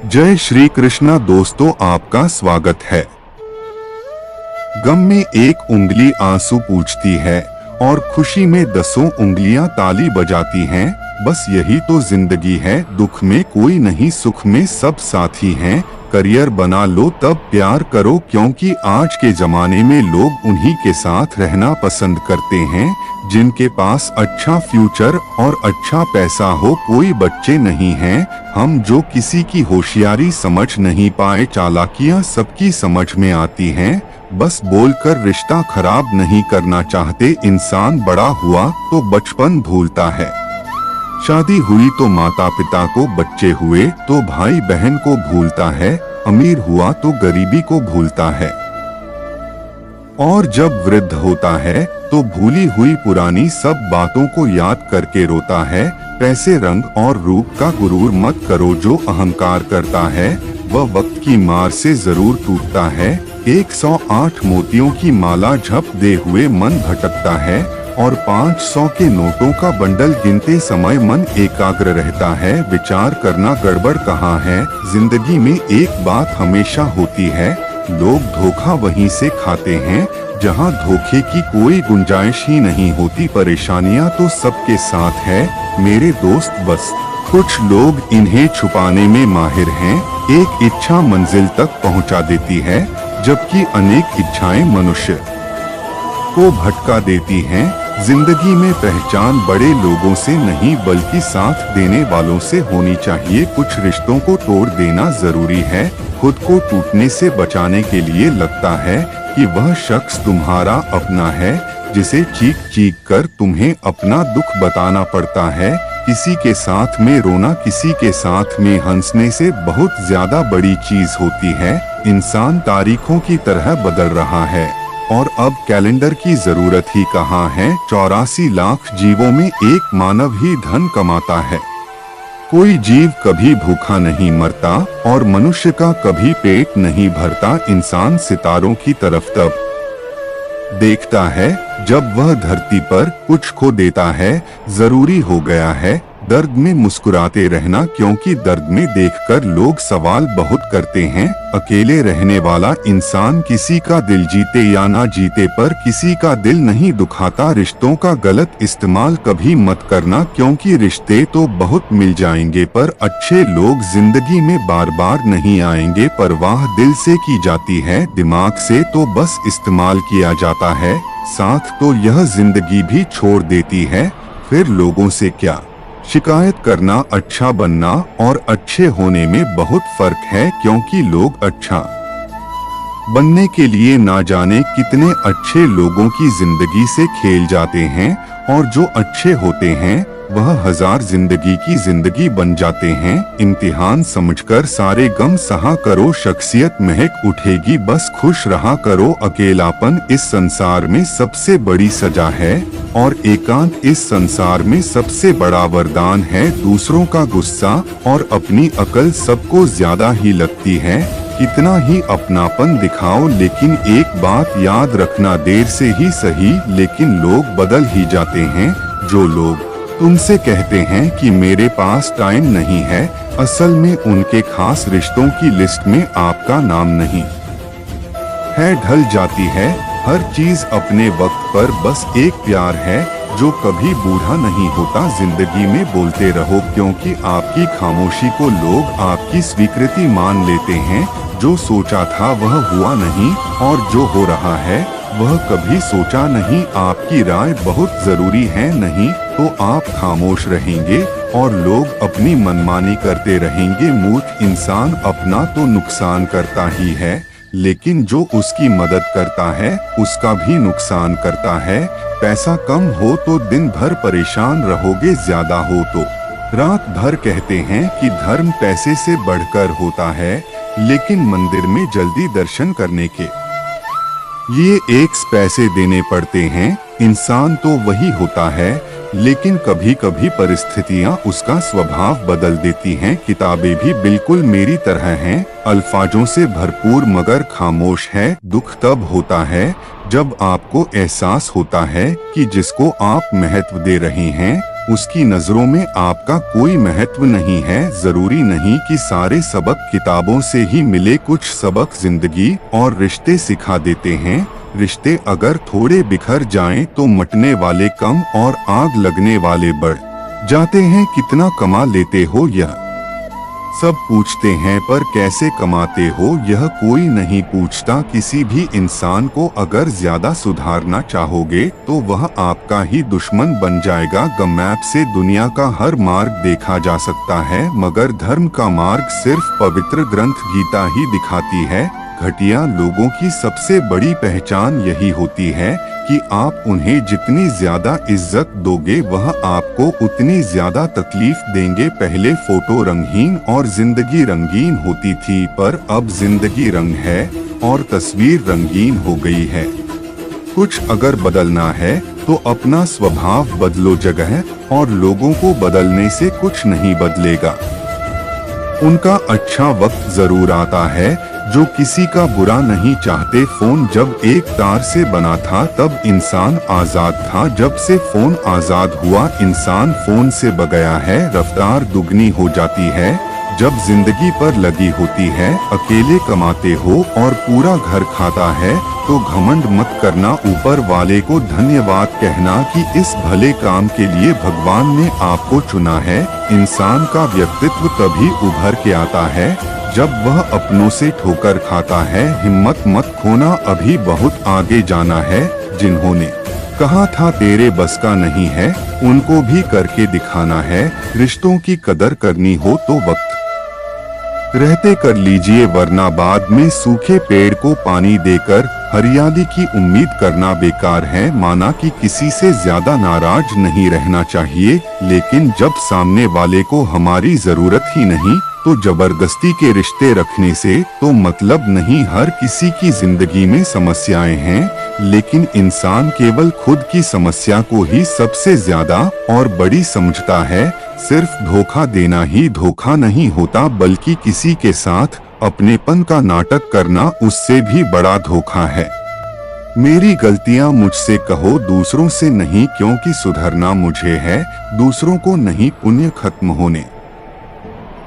जय श्री कृष्णा दोस्तों, आपका स्वागत है। गम में एक उंगली आंसू पूछती है और खुशी में दसों उंगलियां ताली बजाती हैं। बस यही तो जिंदगी है, दुख में कोई नहीं, सुख में सब साथी हैं। करियर बना लो तब प्यार करो, क्योंकि आज के जमाने में लोग उन्हीं के साथ रहना पसंद करते हैं जिनके पास अच्छा फ्यूचर और अच्छा पैसा हो। कोई बच्चे नहीं हैं हम जो किसी की होशियारी समझ नहीं पाए, चालाकियां सबकी समझ में आती हैं। बस बोलकर रिश्ता खराब नहीं करना चाहते। इंसान बड़ा हुआ तो बचपन भूलता है, शादी हुई तो माता पिता को, बच्चे हुए तो भाई बहन को भूलता है, अमीर हुआ तो गरीबी को भूलता है, और जब वृद्ध होता है तो भूली हुई पुरानी सब बातों को याद करके रोता है। पैसे, रंग और रूप का गुरूर मत करो, जो अहंकार करता है वह वक्त की मार से जरूर टूटता है। 108 मोतियों की माला झप दे हुए मन भटकता है, और 500 के नोटों का बंडल गिनते समय मन एकाग्र रहता है। विचार करना गड़बड़ कहाँ है, जिंदगी में एक बात हमेशा होती है, लोग धोखा वहीं से खाते हैं जहां धोखे की कोई गुंजाइश ही नहीं होती। परेशानियां तो सबके साथ है मेरे दोस्त, बस कुछ लोग इन्हें छुपाने में माहिर हैं। एक इच्छा मंजिल तक पहुंचा देती है, जबकि अनेक इच्छाएं मनुष्य को भटका देती हैं। जिंदगी में पहचान बड़े लोगों से नहीं बल्कि साथ देने वालों से होनी चाहिए। कुछ रिश्तों को तोड़ देना जरूरी है, खुद को टूटने से बचाने के लिए लगता है कि वह शख्स तुम्हारा अपना है, जिसे चीख चीख कर तुम्हें अपना दुख बताना पड़ता है। किसी के साथ में रोना, किसी के साथ में हंसने से बहुत ज्यादा बड़ी चीज होती है। इंसान तारीखों की तरह बदल रहा है और अब कैलेंडर की जरूरत ही कहाँ है। 84 लाख जीवों में एक मानव ही धन कमाता है। कोई जीव कभी भूखा नहीं मरता और मनुष्य का कभी पेट नहीं भरता। इंसान सितारों की तरफ तब देखता है जब वह धरती पर कुछ खो देता है। जरूरी हो गया है दर्द में मुस्कुराते रहना, क्योंकि दर्द में देखकर लोग सवाल बहुत करते हैं। अकेले रहने वाला इंसान किसी का दिल जीते या ना जीते पर किसी का दिल नहीं दुखाता। रिश्तों का गलत इस्तेमाल कभी मत करना, क्योंकि रिश्ते तो बहुत मिल जाएंगे पर अच्छे लोग जिंदगी में बार बार नहीं आएंगे। परवाह दिल से की जाती है, दिमाग से तो बस इस्तेमाल किया जाता है। साथ तो यह जिंदगी भी छोड़ देती है, फिर लोगों से क्या शिकायत करना। अच्छा बनना और अच्छे होने में बहुत फर्क है, क्योंकि लोग अच्छा बनने के लिए ना जाने कितने अच्छे लोगों की जिंदगी से खेल जाते हैं, और जो अच्छे होते हैं वह 1000 जिंदगी की जिंदगी बन जाते हैं। इम्तिहान समझकर सारे गम सहा करो, शख्सियत महक उठेगी, बस खुश रहा करो। अकेलापन इस संसार में सबसे बड़ी सजा है, और एकांत इस संसार में सबसे बड़ा वरदान है। दूसरों का गुस्सा और अपनी अकल सबको ज्यादा ही लगती है। कितना ही अपनापन दिखाओ, लेकिन एक बात याद रखना, देर से ही सही लेकिन लोग बदल ही जाते हैं। जो लोग तुमसे कहते हैं कि मेरे पास टाइम नहीं है, असल में उनके खास रिश्तों की लिस्ट में आपका नाम नहीं है। ढल जाती है हर चीज अपने वक्त पर, बस एक प्यार है जो कभी बूढ़ा नहीं होता। जिंदगी में बोलते रहो, क्योंकि आपकी खामोशी को लोग आपकी स्वीकृति मान लेते हैं। जो सोचा था वह हुआ नहीं, और जो हो रहा है वह कभी सोचा नहीं। आपकी राय बहुत जरूरी है, नहीं तो आप खामोश रहेंगे और लोग अपनी मनमानी करते रहेंगे। मूर्ख इंसान अपना तो नुकसान करता ही है, लेकिन जो उसकी मदद करता है उसका भी नुकसान करता है। पैसा कम हो तो दिन भर परेशान रहोगे, ज्यादा हो तो रात भर। कहते हैं कि धर्म पैसे से बढ़कर होता है, लेकिन मंदिर में जल्दी दर्शन करने के ये 1 पैसे देने पड़ते हैं। इंसान तो वही होता है, लेकिन कभी कभी परिस्थितियां उसका स्वभाव बदल देती हैं। किताबें भी बिल्कुल मेरी तरह हैं, अल्फाजों से भरपूर मगर खामोश है। दुख तब होता है जब आपको एहसास होता है कि जिसको आप महत्व दे रहे हैं उसकी नजरों में आपका कोई महत्व नहीं है। जरूरी नहीं कि सारे सबक किताबों से ही मिले, कुछ सबक जिंदगी और रिश्ते सिखा देते हैं। रिश्ते अगर थोड़े बिखर जाएं तो मटने वाले कम और आग लगने वाले बढ़ जाते हैं। कितना कमा लेते हो यह सब पूछते हैं, पर कैसे कमाते हो यह कोई नहीं पूछता। किसी भी इंसान को अगर ज्यादा सुधारना चाहोगे तो वह आपका ही दुश्मन बन जाएगा। मैप से दुनिया का हर मार्ग देखा जा सकता है, मगर धर्म का मार्ग सिर्फ पवित्र ग्रंथ गीता ही दिखाती है। घटिया लोगों की सबसे बड़ी पहचान यही होती है कि आप उन्हें जितनी ज्यादा इज्जत दोगे वह आपको उतनी ज्यादा तकलीफ देंगे। पहले फोटो रंगीन और जिंदगी रंगीन होती थी, पर अब जिंदगी रंग है और तस्वीर रंगीन हो गई है। कुछ अगर बदलना है तो अपना स्वभाव बदलो। जगह और लोगों को बदलने से कुछ नहीं बदलेगा। उनका अच्छा वक्त जरूर आता है, जो किसी का बुरा नहीं चाहते। फोन जब एक तार से बना था तब इंसान आजाद था। जब से फोन आजाद हुआ इंसान फोन से बगया है। रफ्तार दुगनी हो जाती है जब जिंदगी पर लगी होती है। अकेले कमाते हो और पूरा घर खाता है तो घमंड मत करना, ऊपर वाले को धन्यवाद कहना कि इस भले काम के लिए भगवान ने आपको चुना है। इंसान का व्यक्तित्व तभी उभर के आता है जब वह अपनों से ठोकर खाता है। हिम्मत मत खोना, अभी बहुत आगे जाना है। जिन्होंने कहा था तेरे बस का नहीं है, उनको भी करके दिखाना है। रिश्तों की कदर करनी हो तो वक्त रहते कर लीजिए, वरना बाद में सूखे पेड़ को पानी देकर हरियाली की उम्मीद करना बेकार है। माना कि किसी से ज्यादा नाराज नहीं रहना चाहिए, लेकिन जब सामने वाले को हमारी जरूरत ही नहीं तो जबरदस्ती के रिश्ते रखने से तो मतलब नहीं। हर किसी की जिंदगी में समस्याएं हैं, लेकिन इंसान केवल खुद की समस्या को ही सबसे ज्यादा और बड़ी समझता है। सिर्फ धोखा देना ही धोखा नहीं होता, बल्कि किसी के साथ अपनेपन का नाटक करना उससे भी बड़ा धोखा है। मेरी गलतियां मुझसे कहो, दूसरों से नहीं, क्योंकि सुधरना मुझे है, दूसरों को नहीं। पुण्य खत्म होने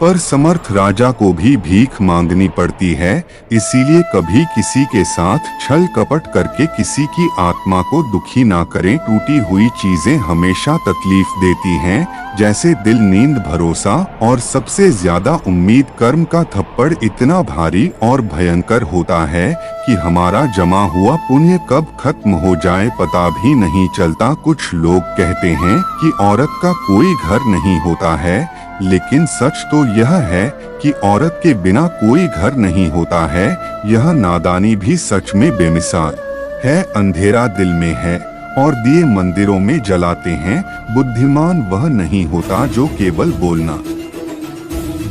पर समर्थ राजा को भी भीख मांगनी पड़ती है। इसीलिए कभी किसी के साथ छल कपट करके किसी की आत्मा को दुखी ना करें। टूटी हुई चीजें हमेशा तकलीफ देती हैं, जैसे दिल, नींद, भरोसा और सबसे ज्यादा उम्मीद। कर्म का थप्पड़ इतना भारी और भयंकर होता है कि हमारा जमा हुआ पुण्य कब खत्म हो जाए पता भी नहीं चलता। कुछ लोग कहते हैं कि औरत का कोई घर नहीं होता है, लेकिन सच तो यह है कि औरत के बिना कोई घर नहीं होता है। यह नादानी भी सच में बेमिसाल है। अंधेरा दिल में है और दिए मंदिरों में जलाते हैं। बुद्धिमान वह नहीं होता जो केवल बोलना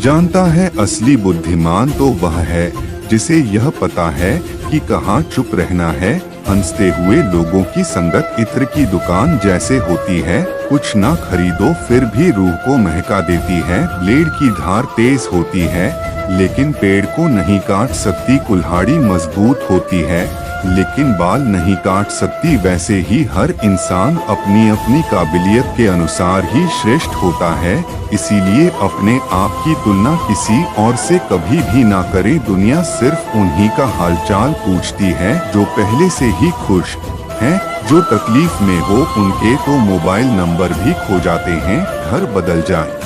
जानता है। असली बुद्धिमान तो वह है जिसे यह पता है कि कहाँ चुप रहना है। हंसते हुए लोगों की संगत इत्र की दुकान जैसे होती है, कुछ ना खरीदो फिर भी रूह को महका देती है। ब्लेड की धार तेज होती है लेकिन पेड़ को नहीं काट सकती। कुल्हाड़ी मजबूत होती है लेकिन बाल नहीं काट सकती। वैसे ही हर इंसान अपनी अपनी काबिलियत के अनुसार ही श्रेष्ठ होता है। इसीलिए अपने आप की तुलना किसी और से कभी भी ना करें। दुनिया सिर्फ उन्हीं का हालचाल पूछती है जो पहले से ही खुश हैं। जो तकलीफ में हो उनके तो मोबाइल नंबर भी खो जाते हैं। घर बदल जाए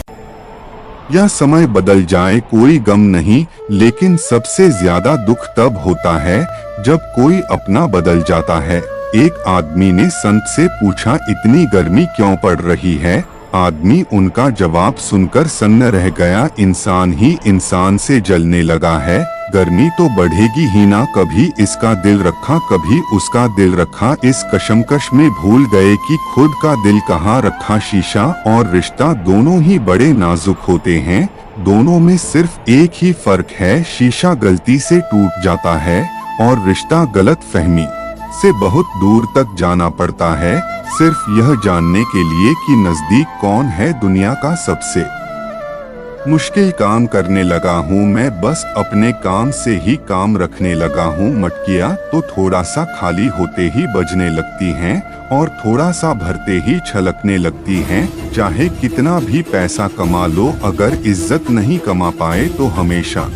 या समय बदल जाए कोई गम नहीं, लेकिन सबसे ज्यादा दुख तब होता है जब कोई अपना बदल जाता है। एक आदमी ने संत से पूछा, इतनी गर्मी क्यों पड़ रही है? आदमी उनका जवाब सुनकर सन्न रह गया। इंसान ही इंसान से जलने लगा है। गर्मी तो बढ़ेगी ही ना। कभी इसका दिल रखा कभी उसका दिल रखा। इस कशमकश में भूल गए कि खुद का दिल कहाँ रखा। शीशा और रिश्ता दोनों ही बड़े नाजुक होते हैं। दोनों में सिर्फ एक ही फर्क है, शीशा गलती से टूट जाता है और रिश्ता गलत फहमी से बहुत दूर तक जाना पड़ता है, सिर्फ यह जानने के लिए कि नजदीक कौन है दुनिया का सबसे। मुश्किल काम करने लगा हूँ मैं, बस अपने काम से ही काम रखने लगा हूँ। मटकियाँ तो थोड़ा सा खाली होते ही बजने लगती हैं और थोड़ा सा भरते ही छलकने लगती हैं। चाहे कितना भी पैसा कमा लो, अगर इज्जत नहीं कमा पाए तो हमेशा